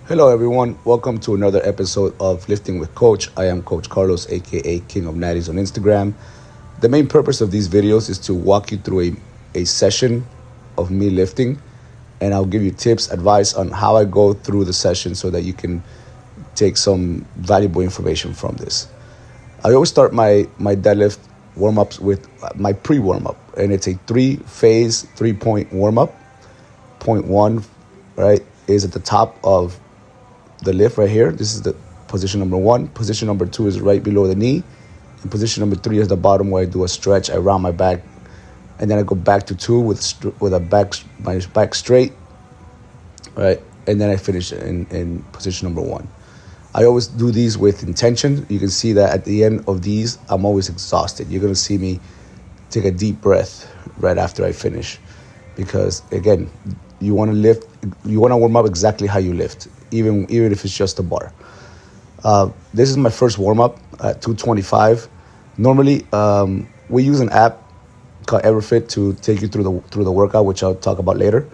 Hello, everyone. Welcome to another episode of Lifting with Coach. I am Coach Carlos, aka King of Natties on Instagram. The main purpose of these videos is to walk you through a session of me lifting, and I'll give you tips, advice on how I go through the session so that you can take some valuable information from this. I always start my deadlift warm-ups with my pre-warm-up, and it's a three-phase, three-point warm-up. Point one, right, is at the top of the lift right here. This is the position number one. Position number two is right below the knee. And position number three is the bottom where I do a stretch. I round my back, and then I go back to two with my back straight, right? And then I finish in position number one. I always do these with intention. You can see that at the end of these, I'm always exhausted. You're gonna see me take a deep breath right after I finish, because again, you want to lift. You want to warm up exactly how you lift, even if it's just a bar. This is my first warm up at 225. Normally, we use an app called EverFit to take you through the workout, which I'll talk about later.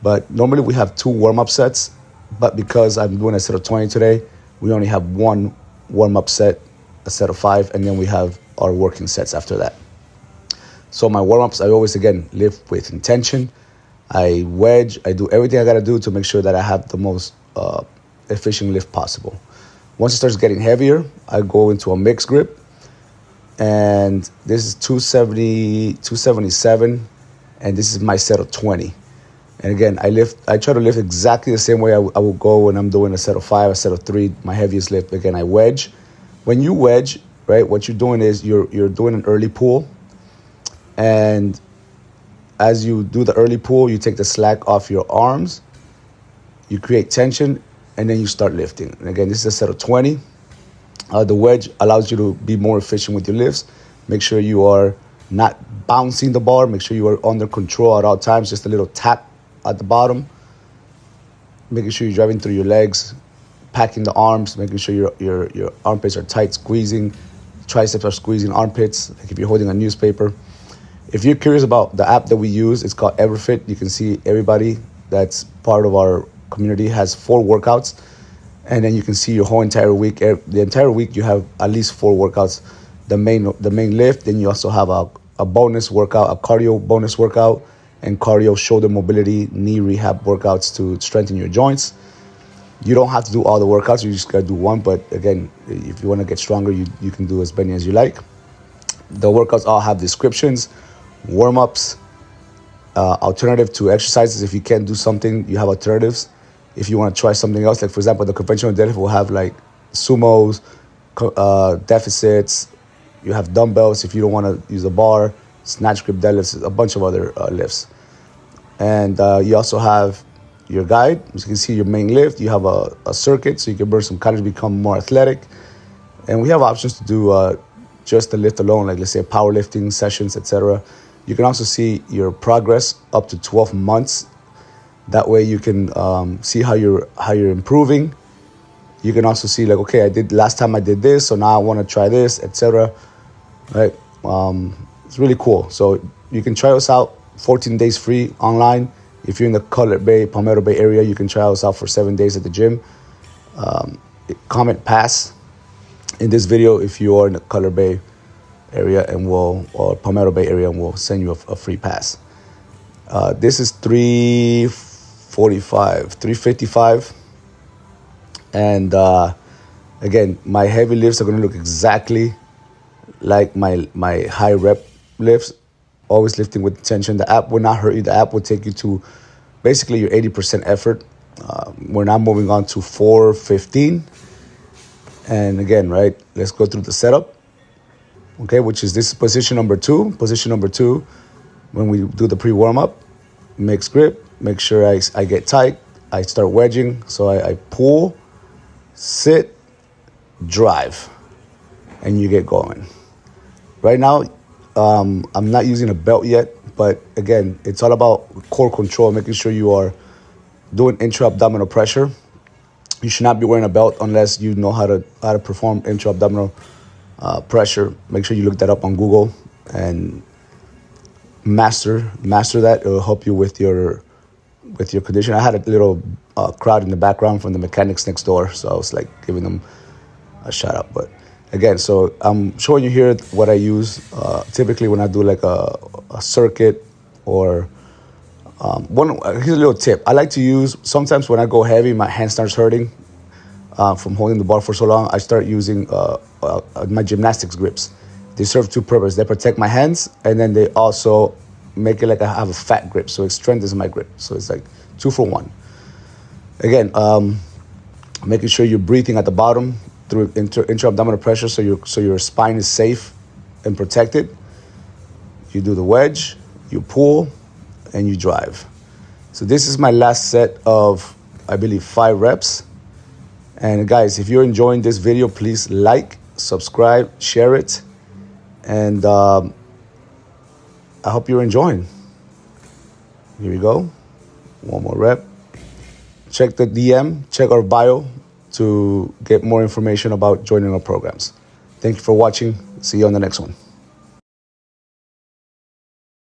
But normally we have two warm up sets. But because I'm doing a set of 20 today, we only have one warm up set, a set of 5, and then we have our working sets after that. So my warm ups, I always again lift with intention. I wedge, I do everything I gotta do to make sure that I have the most efficient lift possible. Once it starts getting heavier, I go into a mixed grip, and this is 270, 277, and this is my set of 20. And again, I try to lift exactly the same way I will go when I'm doing a set of 5, a set of 3, my heaviest lift. Again, I wedge. When you wedge, right, what you're doing is you're doing an early pull, and as you do the early pull, you take the slack off your arms, you create tension, and then you start lifting. And again, this is a set of 20. The wedge allows you to be more efficient with your lifts. Make sure you are not bouncing the bar. Make sure you are under control at all times. Just a little tap at the bottom. Making sure you're driving through your legs, packing the arms, making sure your armpits are tight, squeezing. Triceps are squeezing armpits, like if you're holding a newspaper. If you're curious about the app that we use, it's called EverFit. You can see everybody that's part of our community has 4 workouts, and then you can see your whole entire week. The entire week you have at least 4 workouts. The main lift, then you also have a bonus workout, a cardio bonus workout, and cardio shoulder mobility, knee rehab workouts to strengthen your joints. You don't have to do all the workouts, you just gotta do one, but again, if you wanna get stronger, you can do as many as you like. The workouts all have descriptions, warm-ups, alternative to exercises. If you can't do something, you have alternatives. If you want to try something else, like for example, the conventional deadlift will have like sumos, deficits. You have dumbbells if you don't want to use a bar, snatch grip deadlifts, a bunch of other lifts. And you also have your guide. As you can see, your main lift. You have a circuit, so you can burn some calories, become more athletic. And we have options to do just the lift alone, like let's say powerlifting sessions, etc. You can also see your progress up to 12 months. That way you can see how you're improving. You can also see like, okay, last time I did this, so now I want to try this, etc. Right? It's really cool. So you can try us out 14 days free online. If you're in the Cutler Bay, Palmetto Bay area, you can try us out for 7 days at the gym. Comment pass in this video if you are in the Cutler Bay area, or Palmetto Bay area, and we'll send you a free pass. This is 355, and again, my heavy lifts are going to look exactly like my high rep lifts. Always lifting with tension. The app will not hurt you. The app will take you to basically your 80% effort. We're now moving on to 415, and again, right, let's go through the setup. Okay, which is this position number 2. Position number 2, when we do the pre-warm-up, mixed grip, make sure I get tight. I start wedging, so I pull, sit, drive, and you get going. Right now, I'm not using a belt yet, but again, it's all about core control, making sure you are doing intra-abdominal pressure. You should not be wearing a belt unless you know how to perform intra-abdominal pressure. Make sure you look that up on Google and master that. It will help you with your with your condition. I had a little crowd in the background from the mechanics next door, so I was like giving them a shout out. But again, so I'm showing you here what I use typically when I do like a circuit or here's a little tip. I like to use, sometimes when I go heavy, my hand starts hurting from holding the bar for so long. I start using my gymnastics grips. They serve two purposes. They protect my hands, and then they also make it like I have a fat grip, so it strengthens my grip. So it's like 2 for 1. Again, making sure you're breathing at the bottom through intra-abdominal pressure, so your spine is safe and protected. You do the wedge, you pull, and you drive. So this is my last set of, I believe, 5 reps. And guys, if you're enjoying this video, please like, subscribe, share it, and I hope you're enjoying. Here we go. One more rep. Check the DM, check our bio to get more information about joining our programs. Thank you for watching. See you on the next one.